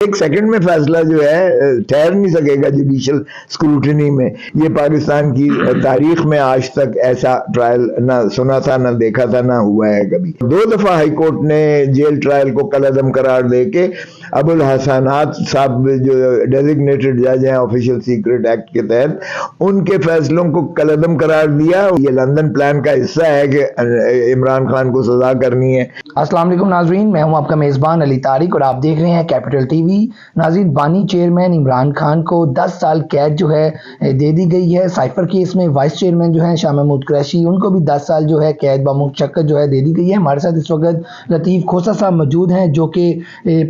ایک سیکنڈ میں فیصلہ جو ہے ٹھہر نہیں سکے گا جوڈیشل اسکروٹنی میں. یہ پاکستان کی تاریخ میں آج تک ایسا ٹرائل نہ سنا تھا، نہ دیکھا تھا، نہ ہوا ہے کبھی. 2 دفعہ ہائی کورٹ نے جیل ٹرائل کو کالعدم قرار دے کے ابو الحسنات صاحب جو ڈیزگنیٹڈ جج ہیں آفیشل سیکرٹ ایکٹ کے تحت، ان کے فیصلوں کو کالعدم قرار دیا. یہ لندن پلان کا حصہ ہے کہ عمران خان کو سزا کرنی ہے. السلام علیکم ناظرین، میں ہوں آپ کا میزبان علی طارق اور آپ دیکھ رہے ہیں کیپٹل ٹی وی. ناظرین، بانی چیئرمین عمران خان کو 10 سال قید جو ہے دے دی گئی ہے. سائفر کیس میں وائس چیئرمین جو ہیں شاہ محمود قریشی، ان کو بھی 10 سال جو ہے قید بمشقت جو ہے دے دی گئی ہے. ہمارے ساتھ اس وقت لطیف کھوسہ صاحب موجود ہیں جو کہ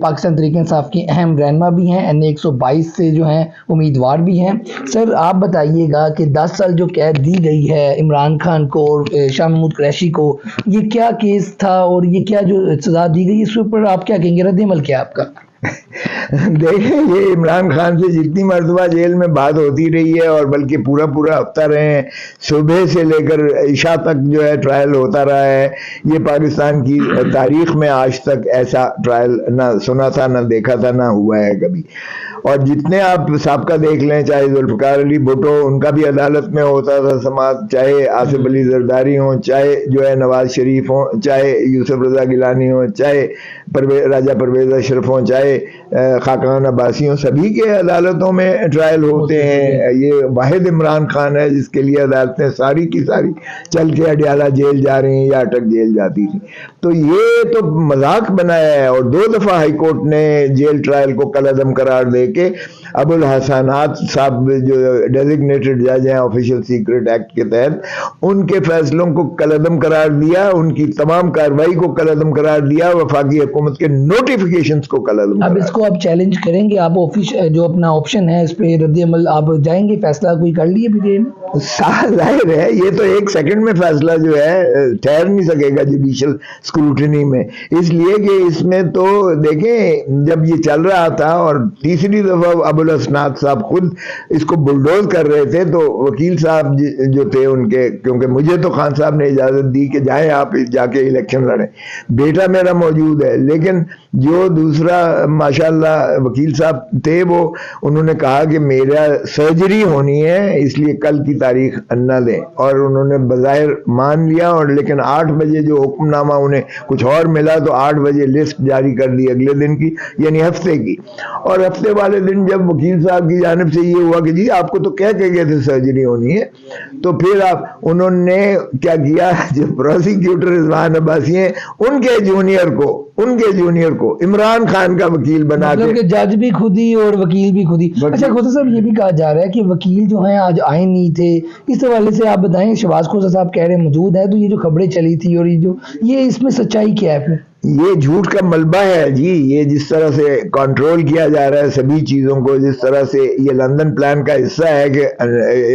پاکستان تحریک انصاف کے اہم رہنما بھی ہیں، NA 122 سے جو ہیں امیدوار بھی ہیں. سر آپ بتائیے گا کہ 10 سال جو قید دی گئی ہے عمران خان کو اور شاہ محمود قریشی کو، یہ کیا کیس تھا اور یہ کیا جو سزا دی گئی، اس کے اوپر آپ کیا کہیں گے؟ رد عمل کیا آپ کا؟ دیکھیں، یہ عمران خان سے جتنی مرتبہ جیل میں بات ہوتی رہی ہے اور بلکہ پورا ہفتہ رہے ہیں، صبح سے لے کر عشاء تک جو ہے ٹرائل ہوتا رہا ہے. یہ پاکستان کی تاریخ میں آج تک ایسا ٹرائل نہ سنا تھا، نہ دیکھا تھا، نہ ہوا ہے کبھی. اور جتنے آپ سابقہ دیکھ لیں، چاہے ذوالفقار علی بھٹو، ان کا بھی عدالت میں ہوتا تھا سماعت، چاہے آصف علی زرداری ہوں، چاہے جو ہے نواز شریف ہوں، چاہے یوسف رضا گیلانی ہوں، چاہے راجہ پرویز اشرف ہوں، چاہے خاقان عباسی ہوں، سبھی کے عدالتوں میں ٹرائل ہوتے ہیں. یہ واحد عمران خان ہے جس کے لیے عدالتیں ساری کی ساری چل کے اڈیالہ جیل جا رہی ہیں یا اٹک جیل جاتی تھی. تو یہ تو مذاق بنایا ہے. اور 2 دفعہ ہائی کورٹ نے جیل ٹرائل کو کالعدم قرار دے کہ ابو الحسنات صاحب جو ڈیزگنیٹڈ جج ہیں آفیشل سیکرٹ ایکٹ کے تحت، ان کے فیصلوں کو کالعدم قرار دیا، ان کی تمام کارروائی کو کالعدم قرار دیا، وفاقی حکومت کے نوٹیفیکیشنز کو کالعدم قرار دیا. اب اس کو آپ چیلنج کریں گے؟ آپ جو اپنا آپشن ہے اس پہ رد عمل آپ جائیں گے؟ فیصلہ کوئی کر لیے بھی؟ ظاہر ہے یہ تو ایک سیکنڈ میں فیصلہ جو ہے ٹھہر نہیں سکے گا جوڈیشل اسکروٹنی میں، اس لیے کہ اس میں تو دیکھیں جب یہ چل رہا تھا اور تیسری دفعہ ابو الحسنات صاحب خود اس کو بلڈوز کر رہے تھے، تو وکیل صاحب جو تھے ان کے، کیونکہ مجھے تو خان صاحب نے اجازت دی کہ جائیں آپ جا کے الیکشن لڑیں، بیٹا میرا موجود ہے، لیکن جو دوسرا ماشاءاللہ وکیل صاحب تھے انہوں نے کہا کہ میرا سرجری ہونی ہے اس لیے کل کی تاریخ نہ دیں، اور انہوں نے بظاہر مان لیا. اور لیکن 8 بجے جو حکم نامہ انہیں کچھ اور ملا تو 8 بجے لسٹ جاری کر دی اگلے دن کی، یعنی ہفتے کی. اور ہفتے والے دن جب وکیل صاحب کی جانب سے یہ ہوا کہ جی آپ کو تو کہہ کے گئے تھے سرجری ہونی ہے، تو پھر انہوں نے کیا کیا، جو پروسیکیوٹر رضوان عباسی ہیں ان کے جونیئر کو عمران خان کا وکیل بنا کے، جج بھی خود ہی اور وکیل بھی خود ہی. اچھا کھوسہ صاحب، یہ بھی کہا جا رہا ہے کہ وکیل جو ہیں آج آئے نہیں تھے، اس حوالے سے آپ بتائیں. شہباز کھوسہ صاحب کہہ رہے ہیں موجود ہے، تو یہ جو خبریں چلی تھی اور یہ اس میں سچائی کیا ہے؟ یہ جھوٹ کا ملبہ ہے جی. یہ جس طرح سے کنٹرول کیا جا رہا ہے سبھی چیزوں کو، جس طرح سے یہ لندن پلان کا حصہ ہے کہ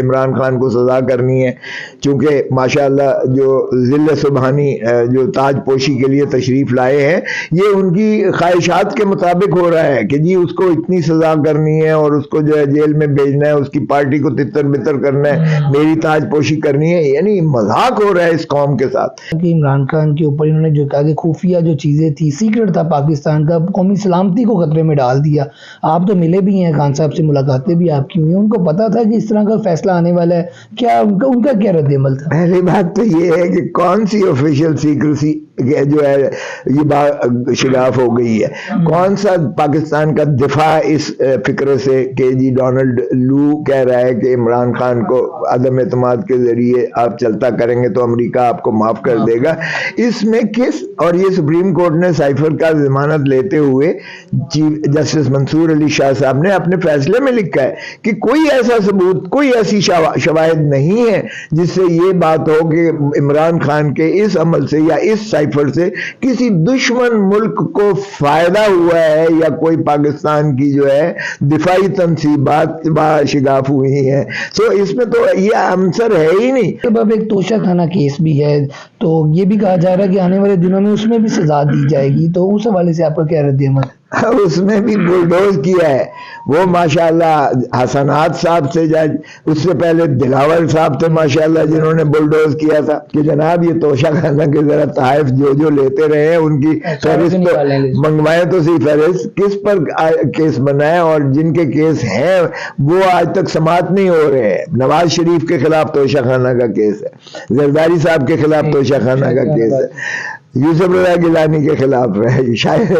عمران خان کو سزا کرنی ہے، چونکہ ماشاءاللہ جو ذل سبحانی جو تاج پوشی کے لیے تشریف لائے ہیں، یہ ان کی خواہشات کے مطابق ہو رہا ہے کہ جی اس کو اتنی سزا کرنی ہے اور اس کو جو ہے جیل میں بھیجنا ہے، اس کی پارٹی کو تتر بتر کرنا ہے، میری تاج پوشی کرنی ہے. یعنی مذاق ہو رہا ہے اس قوم کے ساتھ. عمران خان کے اوپر انہوں نے جو کہا کہ خفیہ جو چیزیں تھی، سیکرٹ تھا پاکستان کا، قومی سلامتی کو خطرے میں ڈال دیا. آپ تو ملے بھی ہیں، خان صاحب سے ملاقاتیں بھی آپ کی ہوئی ہیں، ان کو پتا تھا کہ اس طرح کا فیصلہ آنے والا ہے؟ کیا ان کا کیا رد عمل تھا؟ پہلی بات تو یہ ہے کہ کون سی آفیشیل سیکریسی جو ہے یہ بات شگاف ہو گئی ہے. کون سا پاکستان کا دفاع اس فکر سے کہ جی ڈونلڈ لو کہہ رہا ہے کہ عمران خان کو عدم اعتماد کے ذریعے آپ چلتا کریں گے تو امریکہ آپ کو معاف کر دے گا، اس میں کس؟ اور یہ سپریم کورٹ نے سائفر کا ضمانت لیتے ہوئے چیف جسٹس منصور علی شاہ صاحب نے اپنے فیصلے میں لکھا ہے کہ کوئی ایسا ثبوت، کوئی ایسی شواہد نہیں ہے جس سے یہ بات ہو کہ عمران خان کے اس عمل سے یا اس سائفر سے کسی دشمن ملک کو فائدہ ہوا ہے یا کوئی پاکستان کی جو ہے دفاعی تنصیبات شگاف ہوئی ہیں. سو اس میں تو یہ عنصر ہے ہی نہیں. اب ایک توشہ خانہ کیس بھی ہے، تو یہ بھی کہا جا رہا ہے کہ آنے والے دنوں میں اس میں بھی سزا دی جائے گی، تو اس حوالے سے آپ کا کیا رد عمل؟ اس میں بھی بلڈوز کیا ہے. وہ ماشاءاللہ حسنات صاحب سے جج، اس سے پہلے دلاور صاحب تھے ماشاءاللہ جنہوں نے بلڈوز کیا تھا کہ جناب یہ توشہ خانہ کے ذرا تحائف جو لیتے رہے ہیں ان کی فہرست تو منگوائے تو صحیح، فہرست کس پر کیس بنائے، اور جن کے کیس ہیں وہ آج تک سماعت نہیں ہو رہے ہیں۔ نواز شریف کے خلاف توشہ خانہ کا کیس ہے، زرداری صاحب کے خلاف توشہ خانہ کا کیس ہے، یوسف رضا گیلانی کے خلاف ہے، شاید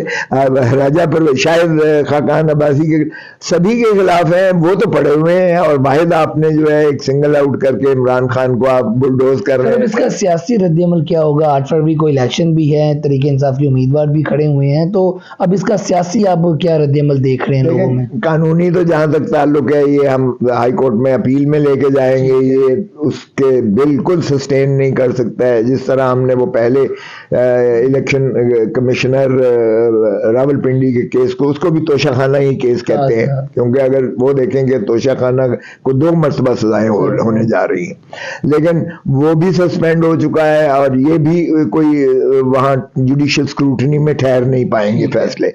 راجہ پر شاید خاقان عباسی کے، سبھی کے خلاف ہیں، وہ تو پڑے ہوئے ہیں، اور واحد آپ نے جو ہے ایک سنگل آؤٹ کر کے عمران خان کو آپ بلڈوز کر رہے ہیں۔ اس کا سیاسی رد عمل کیا ہوگا؟ 8 فروری کو الیکشن بھی ہے، تحریک انصاف کے امیدوار بھی کھڑے ہوئے ہیں، تو اب اس کا سیاسی آپ کیا رد عمل دیکھ رہے ہیں لوگوں میں؟ قانونی تو جہاں تک تعلق ہے یہ ہم ہائی کورٹ میں اپیل میں لے کے جائیں گے، یہ اس کے بالکل سسٹین نہیں کر سکتا ہے، جس طرح ہم نے وہ پہلے الیکشن کمشنر راول پنڈی کے کیس کو، اس کو بھی توشہ خانہ ہی کیس کہتے ہیں، کیونکہ اگر وہ دیکھیں کہ توشہ خانہ کو 2 مرتبہ سزائیں ہونے جا رہی ہیں، لیکن وہ بھی سسپینڈ ہو چکا ہے، اور یہ بھی کوئی وہاں جوڈیشل اسکروٹنی میں ٹھہر نہیں پائیں گے فیصلے،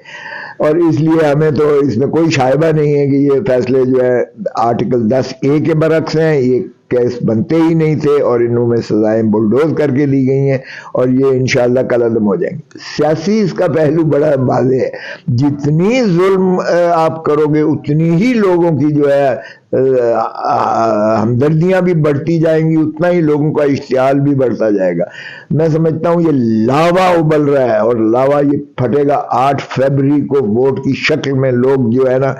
اور اس لیے ہمیں تو اس میں کوئی شائبہ نہیں ہے کہ یہ فیصلے جو ہے آرٹیکل 10A کے برعکس ہیں، یہ کیس بنتے ہی نہیں تھے، اور انہوں میں سزائیں بلڈوز کر کے لی گئی ہیں، اور یہ انشاءاللہ کل عدم ہو جائیں گے۔ سیاسی اس کا پہلو بڑا واضح ہے، جتنی ظلم آپ کرو گے اتنی ہی لوگوں کی جو ہے ہمدردیاں بھی بڑھتی جائیں گی، اتنا ہی لوگوں کا اشتعال بھی بڑھتا جائے گا۔ میں سمجھتا ہوں یہ لاوا ابل رہا ہے، اور لاوا یہ پھٹے گا 8 فروری کو، ووٹ کی شکل میں لوگ جو ہے نا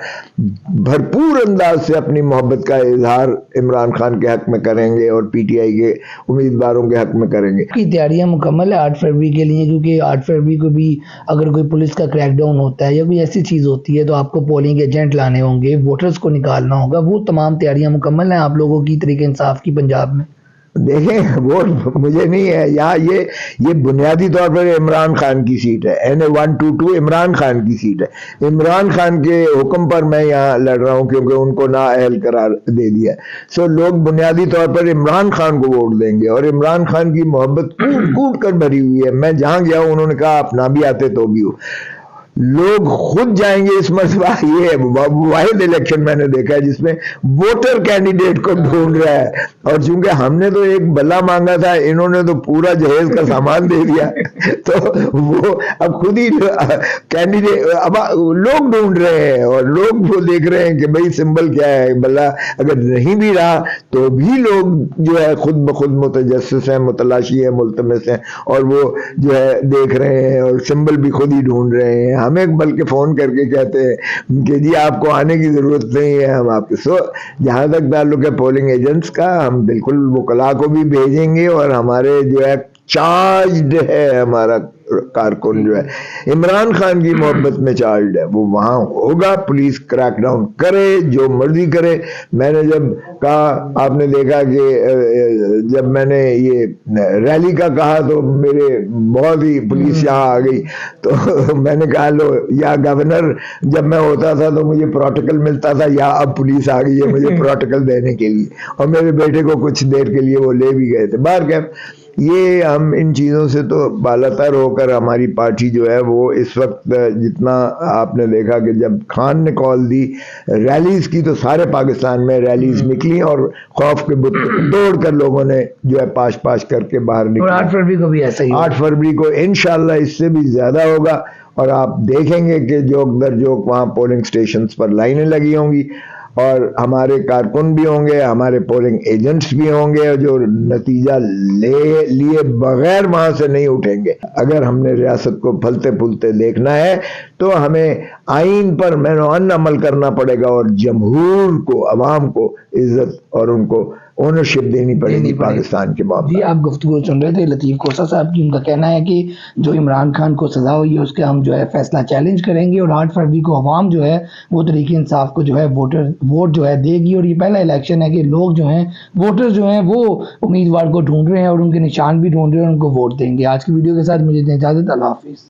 بھرپور انداز سے اپنی محبت کا اظہار عمران خان کے حق میں کریں گے، اور پی ٹی آئی کے امیدواروں کے حق میں کریں گے۔ کی تیاریاں مکمل ہے 8 فروری کے لیے؟ کیونکہ 8 فروری کو بھی اگر کوئی پولیس کا کریک ڈاؤن ہوتا ہے یا کوئی ایسی چیز ہوتی ہے تو آپ کو پولنگ ایجنٹ لانے ہوں گے، ووٹرز کو نکالنا ہوگا، وہ تمام تیاریاں مکمل ہیں آپ لوگوں کی تحریک انصاف کی پنجاب میں؟ دیکھیں وہ مجھے نہیں ہے یہاں، یہ بنیادی طور پر عمران خان کی سیٹ ہے، NA 122 عمران خان کی سیٹ ہے، عمران خان کے حکم پر میں یہاں لڑ رہا ہوں کیونکہ ان کو نااہل قرار دے دیا ہے، لوگ بنیادی طور پر عمران خان کو ووٹ دیں گے، اور عمران خان کی محبت کوٹ کوٹ کر بھری ہوئی ہے۔ میں جہاں گیا ہوں انہوں نے کہا آپ نہ بھی آتے تو بھی ہو، لوگ خود جائیں گے اس مرتبہ۔ یہ واحد الیکشن میں نے دیکھا ہے جس میں ووٹر کینڈیڈیٹ کو ڈھونڈ رہا ہے، اور چونکہ ہم نے تو ایک بلا مانگا تھا، انہوں نے تو پورا جہیز کا سامان دے دیا، تو وہ اب خود ہی کینڈیڈیٹ اب لوگ ڈھونڈ رہے ہیں، اور لوگ وہ دیکھ رہے ہیں کہ بھئی سمبل کیا ہے، بلا اگر نہیں بھی رہا تو بھی لوگ جو ہے خود بخود متجسس ہیں، متلاشی ہیں، ملتمس ہیں، اور وہ جو ہے دیکھ رہے ہیں، اور سمبل بھی خود ہی ڈھونڈ رہے ہیں۔ ہمیں بلکہ فون کر کے کہتے ہیں کہ جی آپ کو آنے کی ضرورت نہیں ہے، ہم آپ کے جہاں تک تعلق ہے پولنگ ایجنٹس کا، ہم بالکل وکلاء کو بھی بھیجیں گے، اور ہمارے جو ہے چارجڈ ہے ہمارا کارکن جو ہے عمران خان کی محبت میں چارجڈ ہے، وہ وہاں ہوگا، پولیس کریک ڈاؤن کرے جو مرضی کرے۔ میں نے جب کہا، آپ نے دیکھا کہ جب میں نے یہ ریلی کا کہا تو میرے بہت ہی پولیس یہاں آ گئی، تو میں نے کہا لو، یا گورنر جب میں ہوتا تھا تو مجھے پروٹوکل ملتا تھا، یا اب پولیس آ گئی ہے مجھے پروٹوکل دینے کے لیے، اور میرے بیٹے کو کچھ دیر کے لیے وہ لے بھی گئے تھے۔ بہرکیف یہ ہم ان چیزوں سے تو بالاتر ہو کر ہماری پارٹی جو ہے وہ اس وقت، جتنا آپ نے دیکھا کہ جب خان نے کال دی ریلیز کی تو سارے پاکستان میں ریلیز نکلی، اور خوف کے بت توڑ کر لوگوں نے جو ہے پاش پاش کر کے باہر نکلی۔ اور 8 فروری کو بھی ایسا ہی 8 فروری کو انشاءاللہ اس سے بھی زیادہ ہوگا، اور آپ دیکھیں گے کہ جوک در جوک وہاں پولنگ سٹیشنز پر لائنیں لگی ہوں گی، اور ہمارے کارکن بھی ہوں گے، ہمارے پولنگ ایجنٹس بھی ہوں گے، جو نتیجہ لیے بغیر وہاں سے نہیں اٹھیں گے۔ اگر ہم نے ریاست کو پھلتے پھولتے دیکھنا ہے تو ہمیں آئین پر مینوان عمل کرنا پڑے گا، اور جمہور کو، عوام کو عزت اور ان کو اونرشپ دینی پڑے گی پاکستان کے معاملے۔ جی آپ گفتگو سن رہے تھے لطیف کوسہ صاحب کی، ان کا کہنا ہے کہ جو عمران خان کو سزا ہوئی ہے اس کے ہم جو ہے فیصلہ چیلنج کریں گے، اور 8 فروری کو عوام جو ہے وہ تحریک انصاف کو جو ہے ووٹ جو ہے دے گی، اور یہ پہلا الیکشن ہے کہ لوگ جو ہیں ووٹر جو ہیں وہ امیدوار کو ڈھونڈ رہے ہیں، اور ان کے نشان بھی ڈھونڈ رہے ہیں، اور ان کو ووٹ دیں گے۔ آج کی ویڈیو کے ساتھ مجھے اجازت، اللہ حافظ۔